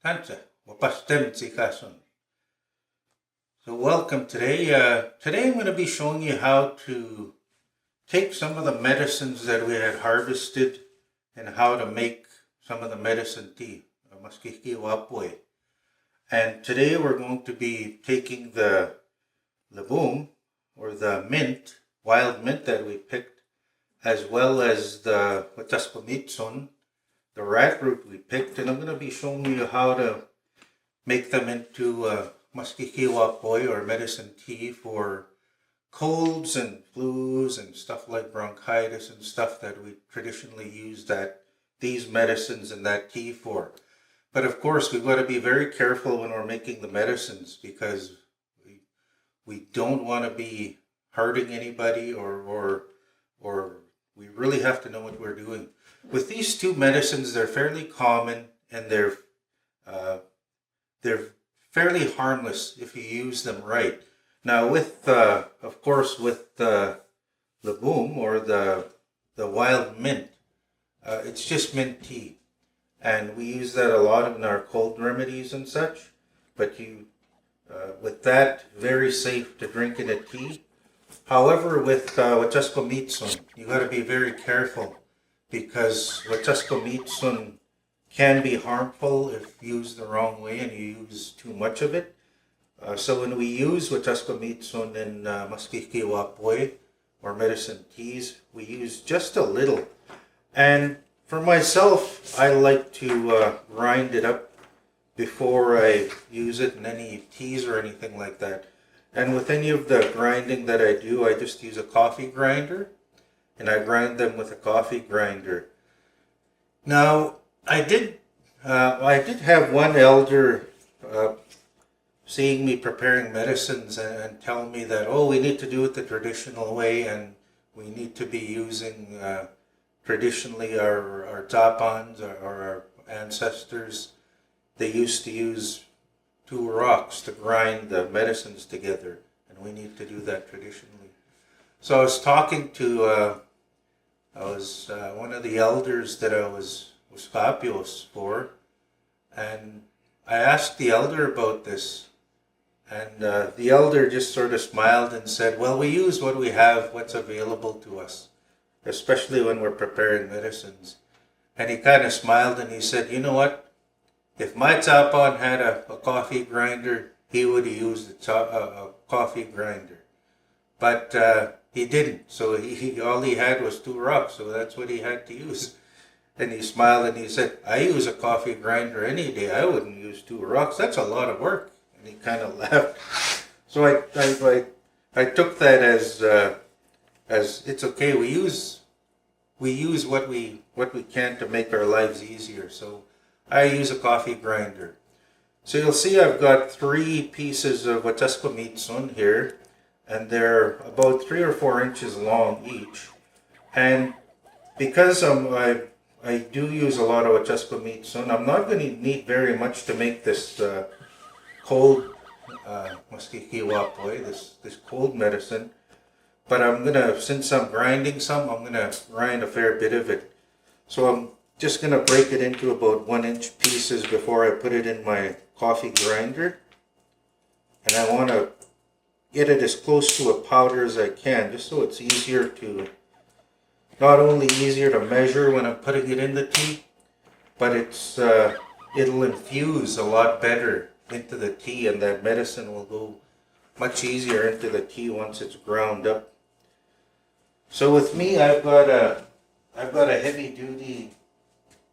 Kansa, wapastem tsikason. So welcome today. Today I'm going to be showing you how to take some of the medicines that we had harvested and how to make some of the medicine tea. And today we're going to be taking the legume or the mint, wild mint that we picked, as well as the wataspamitson, the rat root we picked, and I'm going to be showing you how to make them into maskikiwapoy or medicine tea for colds and flus and stuff like bronchitis and stuff that we traditionally use these medicines and that tea for. But of course, we've got to be very careful when we're making the medicines because we don't want to be hurting anybody or we really have to know what we're doing. With these two medicines, they're fairly common and they're fairly harmless if you use them right. Now, of course, with the legume or the wild mint, it's just mint tea, and we use that a lot in our cold remedies and such. But with that, very safe to drink in a tea. However, with wataspamitson, you got to be very careful because wataspamitson can be harmful if used the wrong way and you use too much of it. So when we use wataspamitson in maskikiwapoy or medicine teas, we use just a little. And for myself, I like to grind it up before I use it in any teas or anything like that. And with any of the grinding that I do, I just use a coffee grinder and I grind them with a coffee grinder. Now, I did have one elder seeing me preparing medicines and telling me that, oh, we need to do it the traditional way and we need to be using traditionally our tapans or our ancestors. They used to use 2 rocks to grind the medicines together, and we need to do that traditionally. So I was talking to one of the elders that I was fabulous for, and I asked the elder about this, and the elder just sort of smiled and said, well, we use what we have, what's available to us, especially when we're preparing medicines. And he kind of smiled and he said, you know what? If my tapan had a coffee grinder, he would have used a coffee grinder. But he didn't, so all he had was 2 rocks, so that's what he had to use. And he smiled and he said, I use a coffee grinder any day. I wouldn't use 2 rocks. That's a lot of work. And he kind of laughed. So I took that as it's okay. We use what we can to make our lives easier. So I use a coffee grinder. So you'll see I've got 3 pieces of wataspamitson here, and they're about 3 or 4 inches long each. And because I do use a lot of wataspamitson, I'm not going to need very much to make this cold maskikiwapoy, this cold medicine. But since I'm grinding some, I'm gonna grind a fair bit of it. So I'm just gonna break it into about 1-inch pieces before I put it in my coffee grinder. And I want to get it as close to a powder as I can, just so it's not only easier to measure when I'm putting it in the tea, but it'll infuse a lot better into the tea, and that medicine will go much easier into the tea once it's ground up. So with me, I've got a heavy duty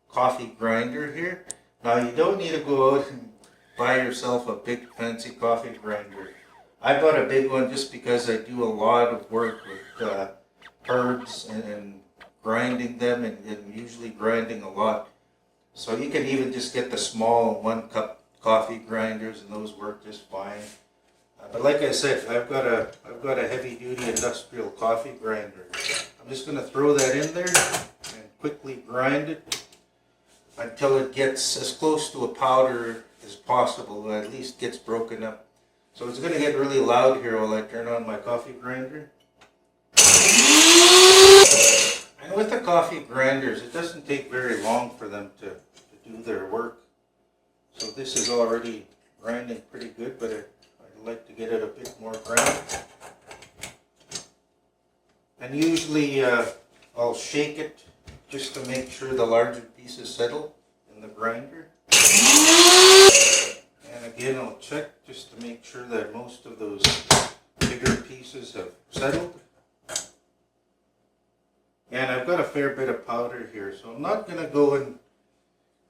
coffee grinder here. Now you don't need to go out and buy yourself a big fancy coffee grinder. I bought a big one just because I do a lot of work with herbs and grinding them and usually grinding a lot. So you can even just get the small 1-cup coffee grinders and those work just fine. But like I said, I've got a heavy-duty industrial coffee grinder. I'm just going to throw that in there and quickly grind it until it gets as close to a powder as possible, or at least gets broken up. So it's going to get really loud here while I turn on my coffee grinder. And with the coffee grinders, it doesn't take very long for them to do their work. So this is already grinding pretty good, but I'd like to get it a bit more ground. And usually I'll shake it just to make sure the larger pieces settle in the grinder. And again, I'll check just to make sure that most of those bigger pieces have settled. And I've got a fair bit of powder here, so I'm not going to go and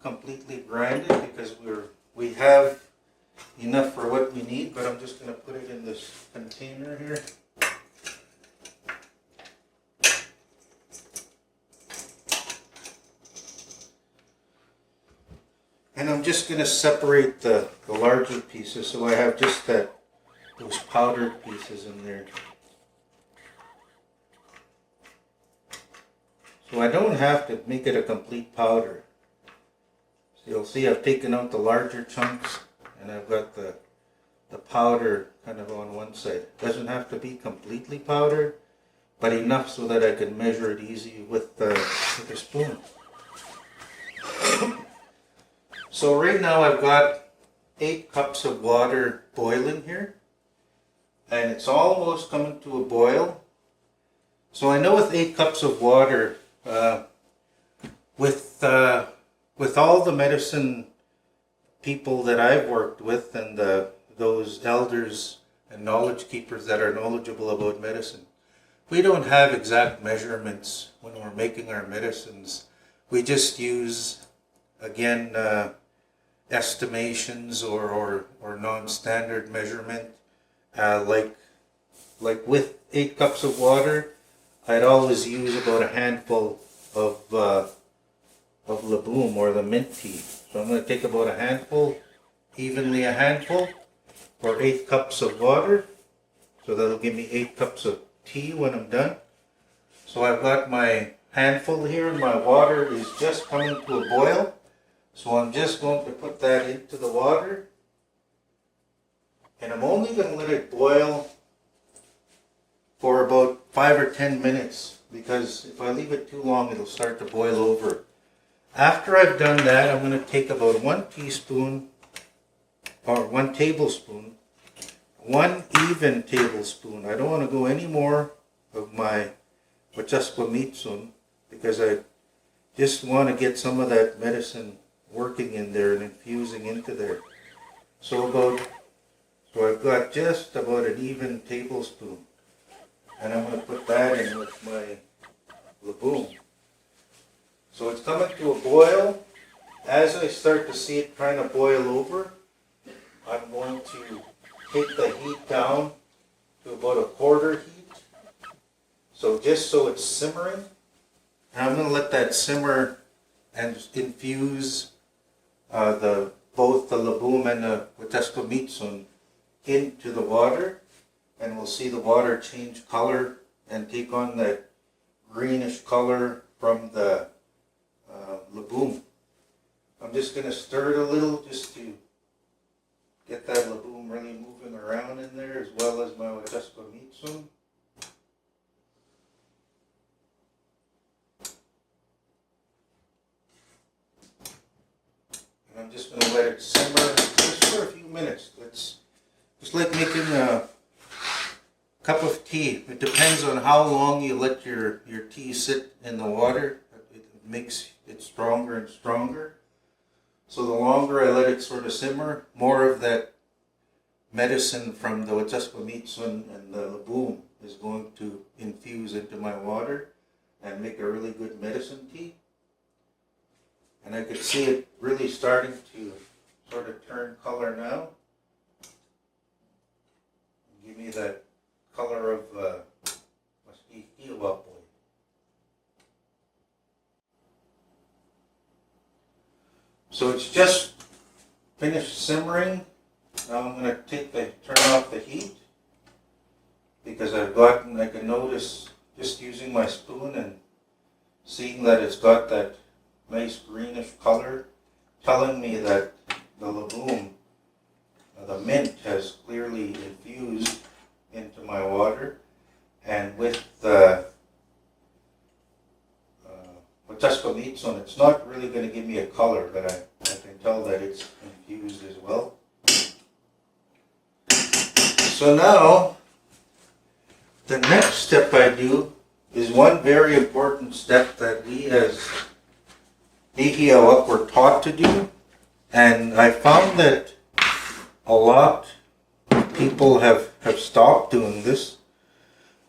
completely grind it because we have enough for what we need, but I'm just going to put it in this container here. And I'm just going to separate the larger pieces so I have just those powdered pieces in there. So I don't have to make it a complete powder. So you'll see I've taken out the larger chunks and I've got the powder kind of on one side. It doesn't have to be completely powdered, but enough so that I can measure it easy with a spoon. So right now I've got 8 cups of water boiling here, and it's almost coming to a boil. So I know with 8 cups of water, with all the medicine people that I've worked with and those elders and knowledge keepers that are knowledgeable about medicine, we don't have exact measurements when we're making our medicines. We just use, again, estimations or non-standard measurement. Like with 8 cups of water, I'd always use about a handful of Laboom or the mint tea. So I'm going to take about a handful, evenly a handful, for 8 cups of water. So that'll give me 8 cups of tea when I'm done. So I've got my handful here and my water is just coming to a boil. So I'm just going to put that into the water. And I'm only going to let it boil for about 5 or 10 minutes, because if I leave it too long, it'll start to boil over. After I've done that, I'm going to take about 1 teaspoon or 1 tablespoon, 1 even tablespoon. I don't want to go any more of my Wachaspamitsun because I just want to get some of that medicine working in there and infusing into there. So I've got just about an even tablespoon, and I'm going to put that in with my Laboom. So it's coming to a boil. As I start to see it trying to boil over, I'm going to take the heat down to about a quarter heat. So just so it's simmering. And I'm going to let that simmer and infuse both the Laboom and the Wachaspamitsun into the water. And we'll see the water change color and take on that greenish color from the Laboom. I'm just going to stir it a little just to get that Laboom really moving around in there, as well as my Wachaspamitsun. And I'm just going to let it simmer just for a few minutes. It's just like making a cup of tea. It depends on how long you let your tea sit in the water. It makes it stronger and stronger. So the longer I let it sort of simmer, more of that medicine from the Wachaspamitsun and the Laboom is going to infuse into my water and make a really good medicine tea. And I could see it really starting to sort of turn color now. Give me that color of Iwapoy. So it's just finished simmering. Now I'm going to turn off the heat, because I can notice just using my spoon and seeing that it's got that nice greenish color, telling me that the Laboom, the mint, has clearly infused into my water. And with the Wachaspamitsun, it's not really going to give me a color, but I can tell that it's infused So now, the next step I do is one very important step that we as Nihiawak were taught to do. And I found that a lot of people have stopped doing this.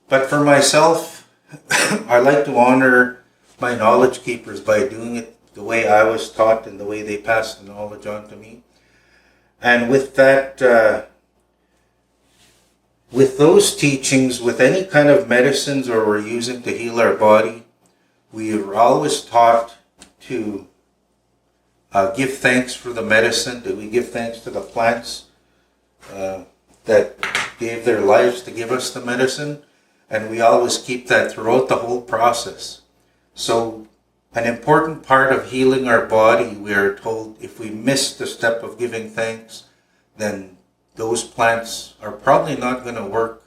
But for myself, I like to honor my knowledge keepers by doing it the way I was taught and the way they passed the knowledge on to me. And with that, with those teachings, with any kind of medicines or we're using to heal our body, we are always taught to give thanks for the medicine. That we give thanks to the plants that gave their lives to give us the medicine. And we always keep that throughout the whole process. So an important part of healing our body, we are told, if we miss the step of giving thanks, then those plants are probably not going to work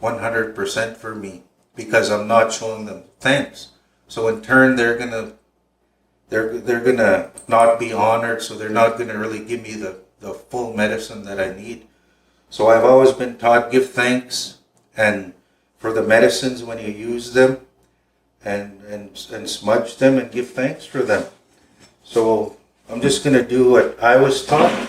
100% for me because I'm not showing them thanks. So in turn, they're gonna not be honored. So they're not gonna really give me the full medicine that I need. So I've always been taught give thanks and for the medicines when you use them, and smudge them and give thanks for them. So I'm just gonna do what I was taught.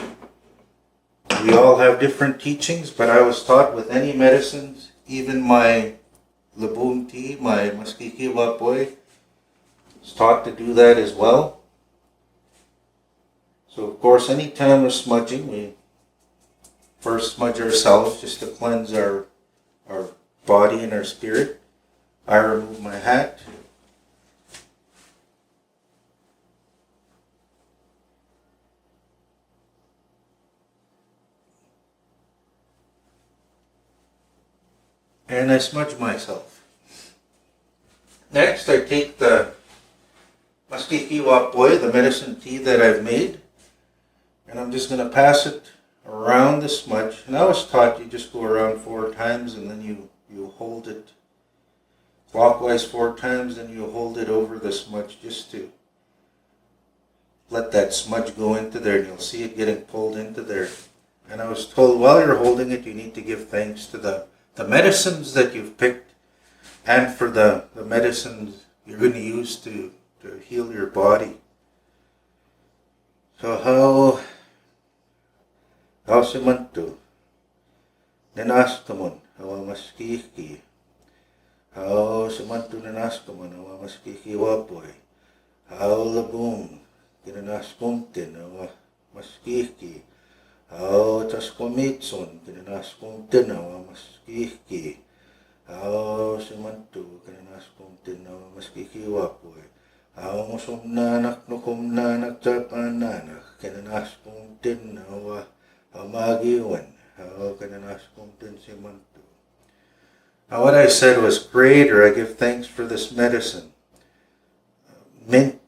We all have different teachings, but I was taught with any medicines, even my Laboon tea, my Maskikiwa boy, was taught to do that as well. So of course, anytime we're smudging, we first smudge ourselves just to cleanse our body and our spirit. I remove my hat. And I smudge myself. Next, I take the Maskikiwa boy, the medicine tea that I've made, and I'm just going to pass it around the smudge. And I was taught you just go around 4 times and then you hold it clockwise 4 times, and you hold it over the smudge just to let that smudge go into there, and you'll see it getting pulled into there. And I was told while you're holding it, you need to give thanks to the medicines that you've picked and for the medicines you're going to use to heal your body. So how simanto ninastamon hawa maskiki how simanto ninastamon hawa maskiki wapoy how labum kinanaskumtin hawa maskiki how taskumitson kinanaskumtin hawa maskiki how simanto kinanaskumtin hawa maskiki wapoy how musumnanak nukumnanak tapananak kinanaskumtin hawa Amagiwan, how kananaskumtin simanto. Now what I said was, Creator, I give thanks for this medicine. Mint,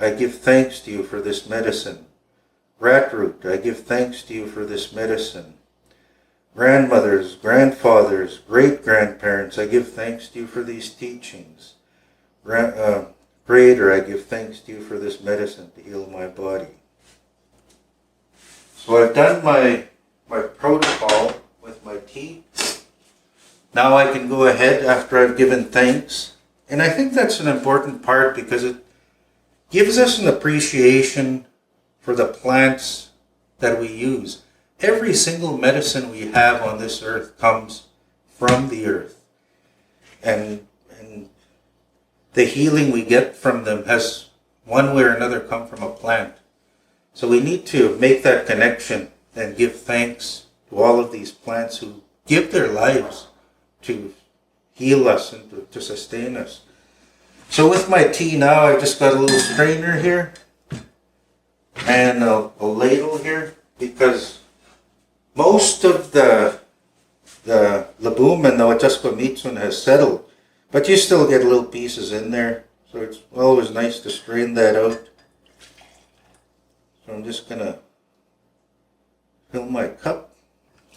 I give thanks to you for this medicine. Ratroot, I give thanks to you for this medicine. Grandmothers, grandfathers, great-grandparents, I give thanks to you for these teachings. Creator, I give thanks to you for this medicine to heal my body. So I've done my protocol with my tea. Now I can go ahead after I've given thanks. And I think that's an important part because it gives us an appreciation for the plants that we use. Every single medicine we have on this earth comes from the earth. And the healing we get from them has one way or another come from a plant. So we need to make that connection and give thanks to all of these plants who give their lives to heal us and to sustain us. So with my tea now, I've just got a little strainer here and a ladle here because most of the labum and the Watasquamitsun has settled, but you still get little pieces in there. So it's always nice to strain that out. So I'm just going to fill my cup.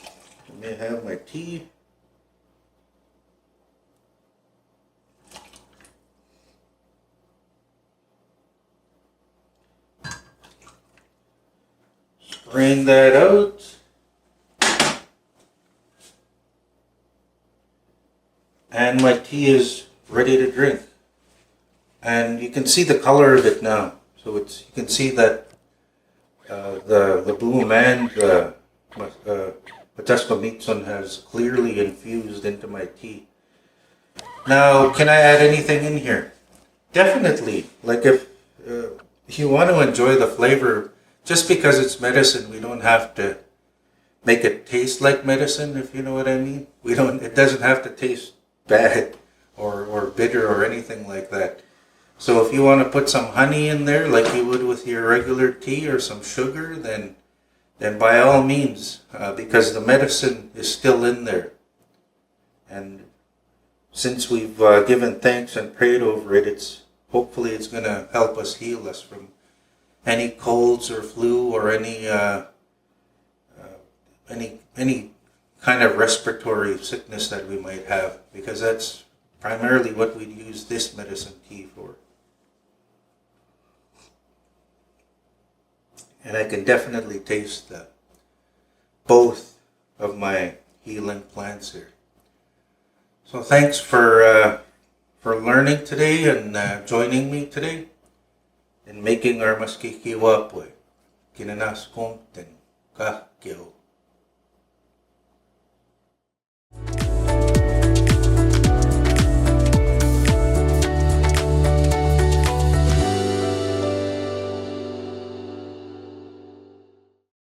I may have my tea. Strain that out. and my tea is ready to drink. And you can see the color of it now. So it's, you can see that the boom and the Matasko has clearly infused into my tea. Now, can I add anything in here? Definitely. Like if you want to enjoy the flavor, just because it's medicine, we don't have to make it taste like medicine, if you know what I mean. We don't. It doesn't have to taste bad or bitter or anything like that. So if you want to put some honey in there, like you would with your regular tea, or some sugar, then by all means, because the medicine is still in there. And since we've given thanks and prayed over it, hopefully it's going to help us, heal us from any colds or flu or any kind of respiratory sickness that we might have, because that's primarily what we use this medicine tea for. And I can definitely taste both of my healing plants here. So thanks for learning today and joining me today in making our maskikiwapwe. Kinanas kumten kakyo.